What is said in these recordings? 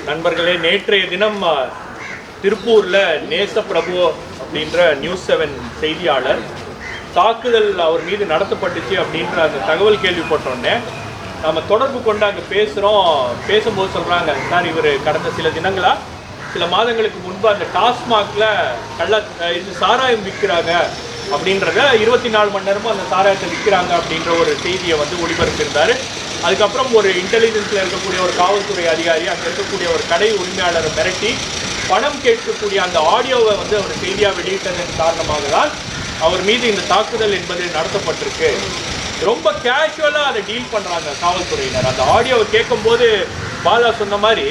நண்பர்களே, நேற்றைய தினம் திருப்பூரில் நேசப்பிரபு அப்படின்ற நியூஸ்7 செய்தியாளர் தாக்குதல் அவர் மீது நடத்தப்பட்டுச்சு அப்படின்ற அந்த தகவல் கேள்விப்பட்டோன்னே நம்ம தொடர்பு கொண்டு அங்கே பேசும்போது சொல்கிறாங்க, சார் இவர் கடந்த சில மாதங்களுக்கு முன்பு அந்த டாஸ்மாகில் இது சாராயம் விற்கிறாங்க அப்படின்றத 24 மணி நேரமும் அந்த சாராயத்தை விற்கிறாங்க அப்படின்ற ஒரு செய்தியை வந்து ஒளிபரப்பியிருந்தார். அதுக்கப்புறம் ஒரு இன்டெலிஜென்ஸில் இருக்கக்கூடிய ஒரு காவல்துறை அதிகாரி அங்கே இருக்கக்கூடிய ஒரு கடை உரிமையாளரை மிரட்டி பணம் கேட்கக்கூடிய அந்த ஆடியோவை வந்து அவர் செய்தியாக வெளியிட்டதன் காரணமாக தான் அவர் மீது இந்த தாக்குதல் என்பது நடத்தப்பட்டிருக்கு. ரொம்ப கேஷுவலாக அதை டீல் பண்ணுறாங்க காவல்துறையினர். அந்த ஆடியோவை கேட்கும்போது பாலா சொன்ன மாதிரி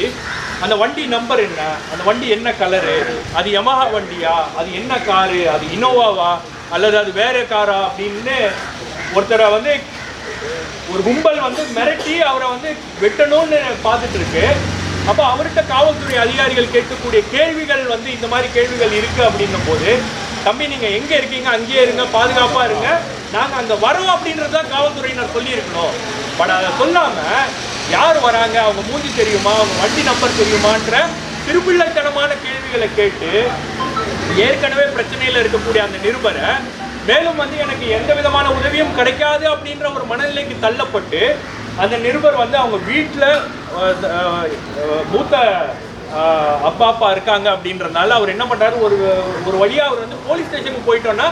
அந்த வண்டி நம்பர் என்ன, அந்த வண்டி என்ன கலரு, அது யமஹா வண்டியா, அது என்ன காரு, அது இனோவாவா அல்லது அது வேற காரா அப்படின்னு ஒருத்தரை வந்து ஒரு கும்பல் வந்து மிரட்டி அவரை வந்து வெட்டணும்னு பார்த்துட்டு இருக்கு. அப்போ அவர்கிட்ட காவல்துறை அதிகாரிகள் கேட்கக்கூடிய கேள்விகள் வந்து இந்த மாதிரி கேள்விகள் இருக்கு அப்படின்னும் போது, தம்பி நீங்க எங்க இருக்கீங்க, அங்கேயே இருங்க, பாதுகாப்பா இருங்க, நாங்கள் அங்கே வரோம் அப்படின்றதான் காவல்துறையினர் சொல்லியிருக்கணும். பட் அதை சொல்லாம யார் வராங்க, அவங்க மூஞ்சி தெரியுமா, அவங்க வண்டி நம்பர் தெரியுமான்ற திருப்பிள்ளைத்தனமான கேள்விகளை கேட்டு ஏற்கனவே பிரச்சனையில் இருக்கக்கூடிய அந்த நிருபரை மேலும் வந்து எனக்கு எந்த விதமான உதவியும் கிடைக்காது அப்படின்ற ஒரு மனநிலைக்கு தள்ளப்பட்டு அந்த நிருபர் வந்து அவங்க வீட்டில் மூத்த அப்பா இருக்காங்க அப்படின்றதுனால அவர் என்ன பண்ணுறாரு, ஒரு வழியாக அவர் வந்து போலீஸ் ஸ்டேஷனுக்கு போயிட்டோன்னா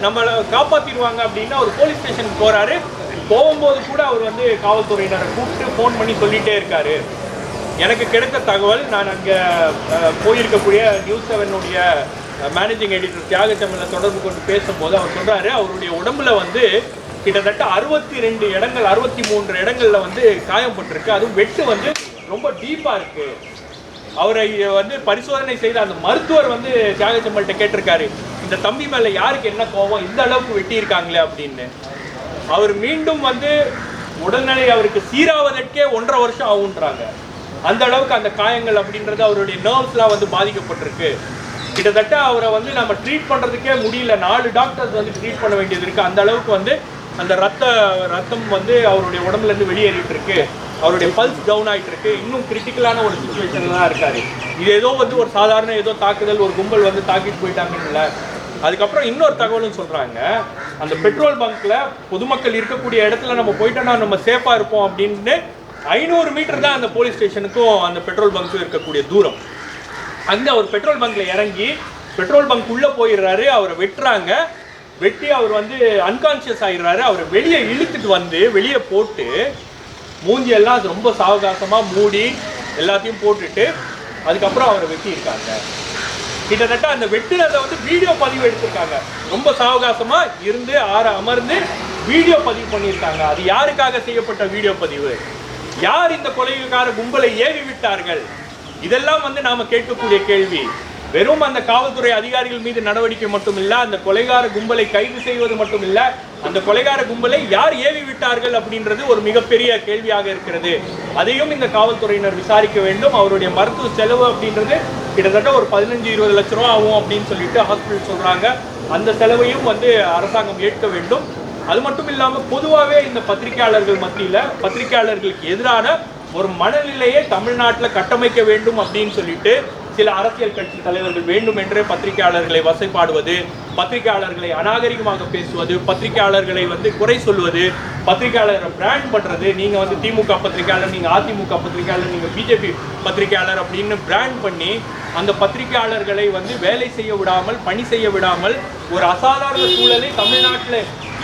நம்மளை காப்பாற்றிடுவாங்க அப்படின்னு அவர் போலீஸ் ஸ்டேஷனுக்கு போகிறாரு. போகும்போது கூட அவர் வந்து காவல்துறையினரை கூப்பிட்டு ஃபோன் பண்ணி சொல்லிகிட்டே இருக்காரு. எனக்கு கிடைத்த தகவல், நான் அங்கே போயிருக்கக்கூடிய நியூஸ்7 மேனேஜிங் எடிட்டர் தியாகச்சம்மனை தொடர்பு கொண்டு பேசும்போது அவர் சொல்கிறாரு, அவருடைய உடம்புல வந்து கிட்டத்தட்ட 62 இடங்கள் 63 இடங்களில் வந்து காயப்பட்டிருக்கு. அதுவும் வெட்டு வந்து ரொம்ப டீப்பாக இருக்குது. அவரை வந்து பரிசோதனை செய்த அந்த மருத்துவர் வந்து தியாகச்சம்மல்கிட்ட கேட்டிருக்காரு, இந்த தம்பி மேலே யாருக்கு என்ன கோபம், இந்த அளவுக்கு வெட்டியிருக்காங்களே அப்படின்னு. அவர் மீண்டும் வந்து உடல்நிலை அவருக்கு சீராவதற்கே 1.5 வருஷம் ஆகுன்றாங்க. அந்த அளவுக்கு அந்த காயங்கள் அப்படின்றது அவருடைய நர்வ்ஸ்லாம் வந்து பாதிக்கப்பட்டிருக்கு. கிட்டத்தட்ட அவரை வந்து நம்ம ட்ரீட் பண்ணுறதுக்கே முடியல, 4 டாக்டர்ஸ் வந்து ட்ரீட் பண்ண வேண்டியது இருக்குது. அந்த அளவுக்கு வந்து அந்த ரத்தம் வந்து அவருடைய உடம்புலேருந்து வெளியேறிட்டு இருக்கு. அவருடைய பல்ஸ் டவுன் ஆகிட்டு இருக்கு. இன்னும் கிரிட்டிக்கலான ஒரு சுச்சுவேஷனில் தான் இருக்காரு. இது ஏதோ வந்து ஒரு சாதாரண ஏதோ தாக்குதல், ஒரு கும்பல் வந்து தாக்கிட்டு போயிட்டாங்கன்னு. அதுக்கப்புறம் இன்னொரு தகவலும் சொல்கிறாங்க, அந்த பெட்ரோல் பங்க்கில் பொதுமக்கள் இருக்கக்கூடிய இடத்துல நம்ம போயிட்டோன்னா நம்ம சேஃபாக இருப்போம் அப்படின்னு 500 மீட்டர் தான் அந்த போலீஸ் ஸ்டேஷனுக்கும் அந்த பெட்ரோல் பங்க்கும் இருக்கக்கூடிய தூரம். அங்கே அவர் பெட்ரோல் பங்க்கில் இறங்கி பெட்ரோல் பங்க் உள்ளே போயிடுறாரு. அவரை வெட்டுறாங்க. வெட்டி அவர் வந்து அன்கான்ஷியஸ் ஆகிடுறாரு. அவரை வெளியே இழுத்துட்டு வந்து வெளியே போட்டு மூஞ்சியெல்லாம் ரொம்ப சாவகாசமாக மூடி எல்லாத்தையும் போட்டுட்டு அதுக்கப்புறம் அவரை வெட்டியிருக்காங்க. கிட்டத்தட்ட அந்த வெட்டுனதை வந்து வீடியோ பதிவு எடுத்திருக்காங்க. ரொம்ப சாவகாசமாக இருந்து அமர்ந்து வீடியோ பதிவு பண்ணியிருக்காங்க. அது யாருக்காக செய்யப்பட்ட வீடியோ பதிவு, யார் இந்த கொலைகார கும்பலை ஏவி விட்டார்கள், இதெல்லாம் வந்து நாம கேட்கக்கூடிய கேள்வி. வெறும் அந்த காவல்துறை அதிகாரிகள் மீது நடவடிக்கை மட்டும் இல்ல, அந்த கொலைகார கும்பலை கைது செய்வது மட்டும் இல்ல, அந்த கொலைகார கும்பலை யார் ஏவி விட்டார்கள் அப்படின்றது ஒரு மிகப்பெரிய கேள்வியாக இருக்கிறது. அதையும் இந்த காவல்துறையினர் விசாரிக்க வேண்டும். அவருடைய மருத்துவ செலவு அப்படின்றது கிட்டத்தட்ட ஒரு 15-20 லட்ச ரூபா ஆகும் அப்படின்னு சொல்லிட்டு ஹாஸ்பிட்டல் சொல்றாங்க. அந்த செலவையும் வந்து அரசாங்கம் ஏற்க வேண்டும். அது மட்டும் இல்லாமல் பொதுவாகவே இந்த பத்திரிகையாளர்கள் மத்தியில் பத்திரிகையாளர்களுக்கு எதிரான ஒரு மனநிலையை தமிழ்நாட்டில் கட்டமைக்க வேண்டும் அப்படின்னு சொல்லிட்டு சில அரசியல் கட்சி தலைவர்கள் வேண்டும் என்றே பத்திரிகையாளர்களை வசைப்பாடுவது, பத்திரிகையாளர்களை அநாகரிகமாக பேசுவது, பத்திரிகையாளர்களை வந்து குறை சொல்வது, பத்திரிகையாளரை பிராண்ட் பண்ணுறது. நீங்கள் வந்து திமுக பத்திரிகையாளர், நீங்கள் அதிமுக பத்திரிகையாளர், நீங்கள் பிஜேபி பத்திரிகையாளர் அப்படின்னு பிராண்ட் பண்ணி அந்த பத்திரிகையாளர்களை வந்து வேலை செய்ய விடாமல், பணி செய்ய விடாமல் ஒரு அசாதாரண சூழலை தமிழ்நாட்டில்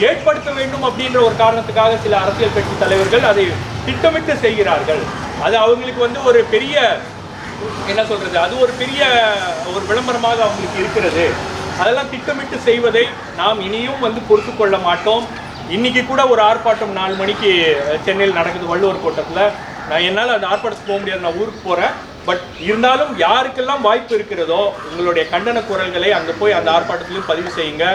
ஏற்படுத்த வேண்டும் அப்படின்ற ஒரு காரணத்துக்காக சில அரசியல் கட்சி தலைவர்கள் அதை திட்டமிட்டு செய்கிறார்கள். அது அவங்களுக்கு வந்து ஒரு பெரிய என்ன சொல்றது, அது ஒரு பெரிய ஒரு விளம்பரமாக அவங்களுக்கு இருக்கிறது. அதெல்லாம் திட்டமிட்டு செய்வதை நாம் இனியும் வந்து பொறுத்து கொள்ள மாட்டோம். இன்னைக்கு கூட ஒரு ஆர்ப்பாட்டம் 4 மணிக்கு சென்னையில் நடக்குது, வள்ளுவர் கோட்டத்தில். நான் என்னால் அந்த ஆர்ப்பாட்டத்துக்கு போக முடியாது, நான் ஊருக்கு போகிறேன். பட் இருந்தாலும் யாருக்கெல்லாம் வாய்ப்பு இருக்கிறதோ உங்களுடைய கண்டன குரல்களை அங்கே போய் அந்த ஆர்ப்பாட்டத்திலையும் பதிவு செய்யுங்க.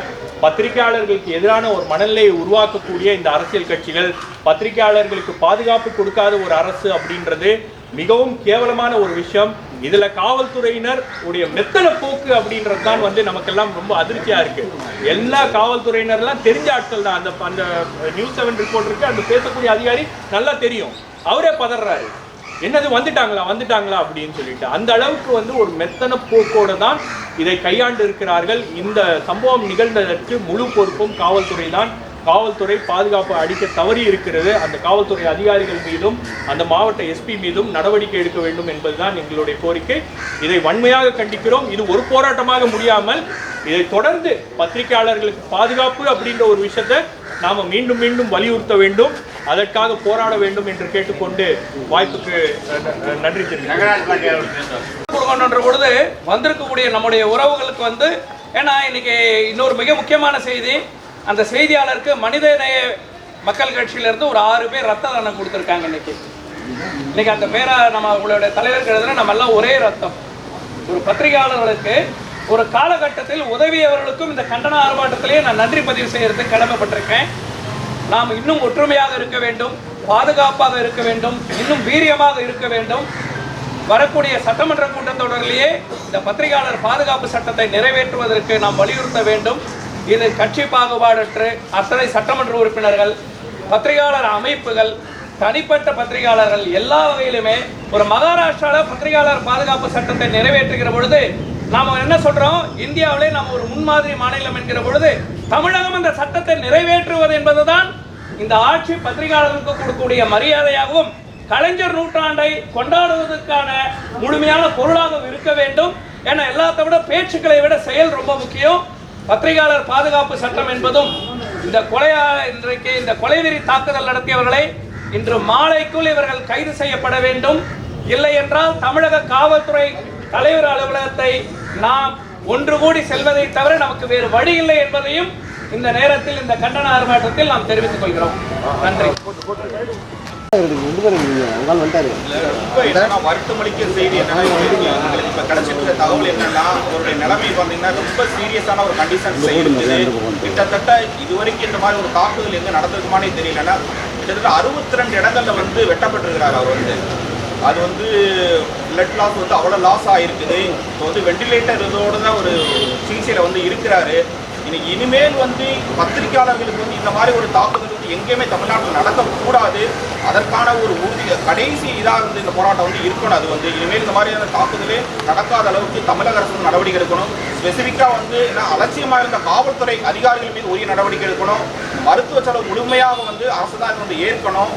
பத்திரிகையாளர்களுக்கு எதிரான ஒரு மனநிலையை உருவாக்கக்கூடிய இந்த அரசியல் கட்சிகள், பத்திரிகையாளர்களுக்கு பாதுகாப்பு கொடுக்காத ஒரு அரசு அப்படின்றது மிகவும் கேவலமான ஒரு விஷயம். இதுல காவல்துறையினர் உடைய மெத்தன போக்கு அப்படின்றது தான் வந்து நமக்கெல்லாம் ரொம்ப அதிர்ச்சியா இருக்கு. எல்லா காவல்துறையினர்லாம் தெரிஞ்ச ஆட்கள் தான். அந்த நியூஸ்7 ரிப்போர்ட்டருக்கு அந்த பேசக்கூடிய அதிகாரி நல்லா தெரியும். அவரே பதறாரு. என்னது வந்துட்டாங்களா அப்படின்னு சொல்லிட்டு அந்த அளவுக்கு வந்து ஒரு மெத்தன போக்கோடு தான் இதை கையாண்டு இருக்கிறார்கள். இந்த சம்பவம் நிகழ்ந்ததற்கு முழு பொறுப்பும் காவல்துறை தான். காவல்துறை பாதுகாப்பு அடிக்க தவறி இருக்கிறது. அந்த காவல்துறை அதிகாரிகள் மீதும் அந்த மாவட்ட எஸ்பி மீதும் நடவடிக்கை எடுக்க வேண்டும் என்பதுதான் எங்களுடைய கோரிக்கை. இதை வன்மையாக கண்டிக்கிறோம். இது ஒரு போராட்டமாக முடியாமல் இதை தொடர்ந்து பத்திரிகையாளர்களுக்கு பாதுகாப்பு அப்படின்ற ஒரு விஷயத்தை நாம மீண்டும் மீண்டும் வலியுறுத்த வேண்டும், அதற்காக போராட வேண்டும் என்று கேட்டுக்கொண்டு வாய்ப்புக்கு நன்றி தெரிவிக்கின்ற பொழுது வந்திருக்கக்கூடிய நம்முடைய உறவுகளுக்கு வந்து ஏன்னா இன்னைக்கு இன்னொரு மிக முக்கியமான செய்தி, அந்த செய்தியாளருக்கு மனிதநேய மக்கள் கட்சியிலிருந்து ஒரு 6 பேர் ரத்த தானம் கொடுத்துருக்காங்க. இன்னைக்கு அந்த பேரை நம்ம உங்களுடைய தலைவருக்கு எழுதுனா நம்ம எல்லாம் ஒரே ரத்தம். ஒரு பத்திரிகையாளர்களுக்கு ஒரு காலகட்டத்தில் உதவியவர்களுக்கும் இந்த கண்டன ஆர்ப்பாட்டத்திலேயே நான் நன்றி பதிவு செய்யறதுக்கு கடமைப்பட்டிருக்கேன். நாம் இன்னும் ஒற்றுமையாக இருக்க வேண்டும், பாதுகாப்பாக இருக்க வேண்டும், இன்னும் வீரியமாக இருக்க வேண்டும். வரக்கூடிய சட்டமன்ற கூட்டத்தொடரிலேயே இந்த பத்திரிகையாளர் பாதுகாப்பு சட்டத்தை நிறைவேற்றுவதற்கு நாம் வலியுறுத்த வேண்டும். இது கட்சி பாகுபாடற்று அத்தனை சட்டமன்ற உறுப்பினர்கள், பத்திரிகையாளர் அமைப்புகள், தனிப்பட்ட பத்திரிகையாளர்கள் எல்லா வகையிலுமே ஒரு மகாராஷ்டிராவில் பத்திரிகையாளர் பாதுகாப்பு சட்டத்தை நிறைவேற்றுகிற பொழுது நாம் என்ன சொல்றோம், இந்தியாவிலே நாம் ஒரு முன்மாதிரி மாநிலம் என்கிற பொழுது தமிழகம் அந்த சட்டத்தை நிறைவேற்றுவது என்பதுதான் இந்த ஆட்சி பத்திரிகையாளர்களுக்கு கொடுக்கக்கூடிய மரியாதையாகவும் கலைஞர் நூற்றாண்டை கொண்டாடுவதற்கான முழுமையான பொருளாக இருக்க வேண்டும். ஏன்னா எல்லாத்த விட பேச்சுக்களை விட செயல் ரொம்ப முக்கியம். பத்திரிகையாளர் பாதுகாப்பு சட்டம் என்பதும் இன்றைக்கு இந்த கொலைவெறி தாக்குதல் நடத்தியவர்களை இன்று மாலைக்குள் இவர்கள் கைது செய்யப்பட வேண்டும். இல்லை என்றால் தமிழக காவல்துறை தலைவர் அலுவலகத்தை நாம் ஒன்று கூடி செல்வதை தவிர நமக்கு வேறு வழி இல்லை என்பதையும் இந்த நேரத்தில் இந்த கண்டன ஆர்ப்பாட்டத்தில் நாம் தெரிவித்துக் கொள்கிறோம். நன்றி. வருத்தமளிக்கிற செய்தி என்னன்னா, எங்களுக்கு இப்ப கிடைச்சிருக்கிற தகவல் என்னன்னா, அவருடைய நிலைமை பார்த்தீங்கன்னா ரொம்ப சீரியஸான ஒரு கண்டிஷன்ஸ் இருக்குது. கிட்டத்தட்ட இதுவரைக்கும் இந்த மாதிரி ஒரு தாக்குதல் எங்க நடந்திருக்குமானே தெரியலன்னா, கிட்டத்தட்ட 62 இடங்கள்ல வந்து வெட்டப்பட்டிருக்கிறார். அவர் வந்து அது வந்து பிளட் லாஸ் வந்து அவ்வளோ லாஸ் ஆகிருக்குது. இப்போ வந்து வெண்டிலேட்டர் இதோட தான் ஒரு சிகிச்சையில் வந்து இருக்கிறாரு. இன்னைக்கு இனிமேல் வந்து பத்திரிகையாளர்களுக்கு வந்து இந்த மாதிரி ஒரு தாக்குதல் வந்து எங்கேயுமே தமிழ்நாட்டில் நடக்கக்கூடாது. அதற்கான ஒரு உறுதி கடைசி இதாக வந்து இந்த போராட்டம் வந்து இருக்கணும். அது வந்து இனிமேல் இந்த மாதிரியான தாக்குதலே நடக்காத அளவுக்கு தமிழக அரசு நடவடிக்கை எடுக்கணும். ஸ்பெசிஃபிக்காக வந்து அலட்சியமாக இருந்த காவல்துறை அதிகாரிகள் மீது உரிய நடவடிக்கை எடுக்கணும். மருத்துவ செலவு முழுமையாக வந்து அரசு தான் வந்து ஏற்கணும்.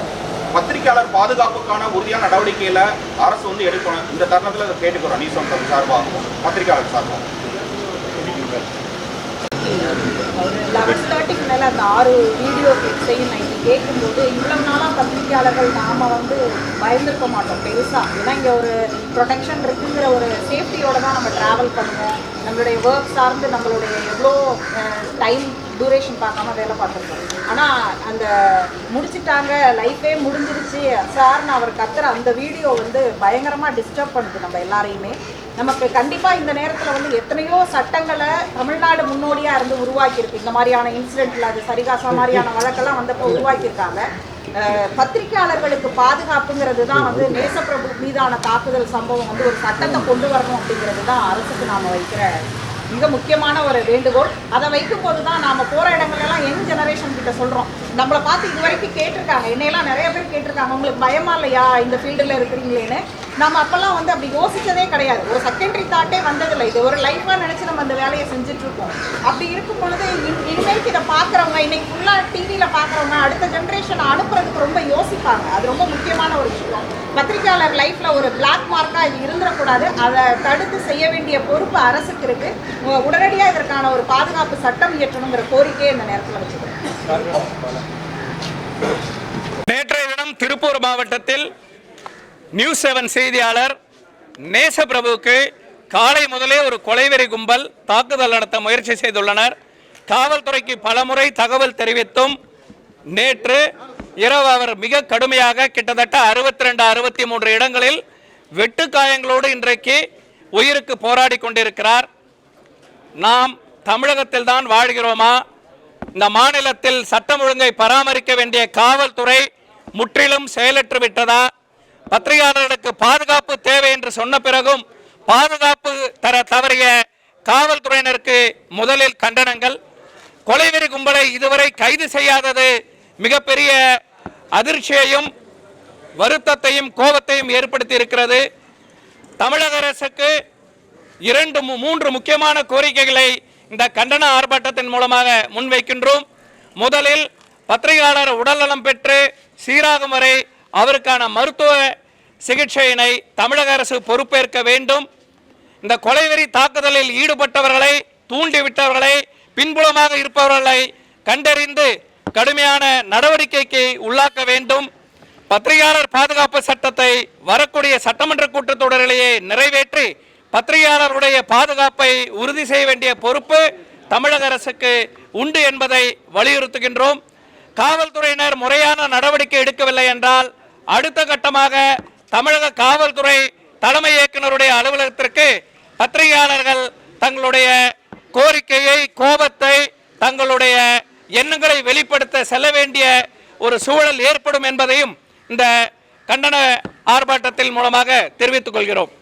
பத்திரிகையாளர் பாதுகாப்புக்கான உறுதியான நடவடிக்கையில அரசு வந்து எடுக்கணும். இந்த தருணத்தில் அதை கேட்டுக்கிறோம். நியூஸ் ஒன் சார்பாகவும் பத்திரிகையாளர் சார்பாகவும் 11:30க்கு மேலே அந்த 6 வீடியோ கிளிப்ஸையும் நைட்டு கேட்கும்போது இவ்வளவு நாளாக பத்திரிகையாளர்கள் நாம் வந்து பயந்துருக்க மாட்டோம் பெருசாக. ஏன்னா இங்கே ஒரு ப்ரொடெக்ஷன் இருக்குங்கிற ஒரு சேஃப்டியோடு தான் நம்ம ட்ராவல் பண்ணுவோம். நம்மளுடைய ஒர்க் சார்ந்து நம்மளுடைய எவ்வளோ டைம் டியூரேஷன் பார்க்காம வேலை பார்த்துருக்கோம். ஆனால் அந்த முடிச்சுட்டாங்க, லைஃபே முடிஞ்சிருச்சு சார்னு அவர் கத்துற அந்த வீடியோ வந்து பயங்கரமாக டிஸ்டர்ப் பண்ணுது நம்ம எல்லாரையுமே. நமக்கு கண்டிப்பாக இந்த நேரத்தில் வந்து எத்தனையோ சட்டங்களை தமிழ்நாடு முன்னோடியாக இருந்து உருவாக்கியிருக்கு. இந்த மாதிரியான இன்சிடென்ட்டில் அது சரிகாசா மாதிரியான வழக்கெல்லாம் வந்தப்போ உருவாக்கியிருக்காங்க. பத்திரிகையாளர்களுக்கு பாதுகாப்புங்கிறது தான் வந்து நேசப்பிரபு மீதான தாக்குதல் சம்பவம் வந்து ஒரு சட்டத்தை கொண்டு வரணும் அப்படிங்கிறது தான் அரசுக்கு நாம் வைக்கிற மிக முக்கியமான ஒரு வேண்டுகோள். அதை வைக்கும் போது தான் நாம் போகிற இடங்கள்லாம் யங் ஜெனரேஷன் கிட்ட சொல்கிறோம். நம்மளை பார்த்து இது வரைக்கும் கேட்டிருக்காங்க, என்னையெல்லாம் நிறைய பேர் கேட்டிருக்காங்க, உங்களுக்கு பயமா இல்லையா இந்த ஃபீல்டில் இருக்கிறீங்களேன்னு. நம்ம அப்போல்லாம் வந்து அப்படி யோசித்ததே கிடையாது. ஒரு செகண்டரி தாட்டே வந்ததில்லை. இது ஒரு லைஃபாக நினச்சி நம்ம அந்த வேலையை செஞ்சுட்ருக்கோம். அப்படி இருக்கும் பொழுது இனிமேலுக்கு இதை பார்க்குறவங்க, இன்றைக்கி ஃபுல்லாக டிவியில் பார்க்குறவங்க அடுத்த ஜென்ரேஷனை அனுப்புறதுக்கு ரொம்ப யோசிப்பாங்க. அது ரொம்ப முக்கியமான ஒரு விஷயம். பத்திரிகையாளர் லைஃப்பில் ஒரு பிளாக் மார்க்காக இது இருந்துடக்கூடாது. அதை தடுத்து செய்ய வேண்டிய பொறுப்பு அரசுக்கு இருக்குது. உடனடியாக இதற்கான ஒரு பாதுகாப்பு சட்டம் இயற்றணுங்கிற கோரிக்கையை இந்த நேரத்தில் வச்சுக்கிறேன். நேற்றைய தினம் திருப்பூர் மாவட்டத்தில் நியூஸ் 7 செய்தியாளர் நேசப்பிரபுவுக்கு காலை முதலே ஒரு கொலைவெறி கும்பல் தாக்குதல் நடத்த முயற்சி செய்துள்ளனர். காவல்துறைக்கு பலமுறை தகவல் தெரிவித்தும் நேற்று இரவு அவர் மிக கடுமையாக கிட்டத்தட்ட 62-63 இடங்களில் வெட்டுக்காயங்களோடு இன்றைக்கு உயிருக்கு போராடி கொண்டிருக்கிறார். நாம் தமிழகத்தில் தான் வாழ்கிறோமா? இந்த மாநிலத்தில் சட்டம் ஒழுங்கை பராமரிக்க வேண்டிய காவல்துறை முற்றிலும் செயலற்று விட்டதா? பத்திரிகையாளர்களுக்கு பாதுகாப்பு தேவை என்று சொன்ன பிறகும் பாதுகாப்பு தர தவறிய காவல்துறையினருக்கு முதலில் கண்டனங்கள். கொலைவெறி கும்பலை இதுவரை கைது செய்யாதது மிகப்பெரிய அதிர்ச்சியையும் வருத்தத்தையும் கோபத்தையும் ஏற்படுத்தி இருக்கிறது. தமிழக அரசுக்கு 3 முக்கியமான கோரிக்கைகளை இந்த கண்டன ஆர்ப்பாட்டத்தின் மூலமாக முன்வைக்கின்றோம். முதலில் பத்திரிகையாளர் உடல்நலம் பெற்று சீராகும் வரை அவருக்கான மருத்துவ சிகிச்சையினை தமிழக அரசு பொறுப்பேற்க வேண்டும். இந்த கொலைவெறி தாக்குதலில் ஈடுபட்டவர்களை, தூண்டிவிட்டவர்களை, பின்புலமாக இருப்பவர்களை கண்டறிந்து கடுமையான நடவடிக்கைக்கு உள்ளாக்க வேண்டும். பத்திரிகையாளர் பாதுகாப்பு சட்டத்தை வரக்கூடிய சட்டமன்ற கூட்டத்தொடரிலேயே நிறைவேற்றி பத்திரிகையாளருடைய பாதுகாப்பை உறுதி செய்ய வேண்டிய பொறுப்பு தமிழக அரசுக்கு உண்டு என்பதை வலியுறுத்துகின்றோம். காவல்துறையினர் முறையான நடவடிக்கை எடுக்கவில்லை என்றால் அடுத்த கட்டமாக தமிழக காவல்துறை தலைமை இயக்குநருடைய அலுவலகத்திற்கு பத்திரிகையாளர்கள் தங்களுடைய கோரிக்கையை, கோபத்தை, தங்களுடைய எண்ணங்களை வெளிப்படுத்த செல்ல வேண்டிய ஒரு சூழல் ஏற்படும் என்பதையும் இந்த கண்டன ஆர்ப்பாட்டத்தின் மூலமாக தெரிவித்துக் கொள்கிறோம்.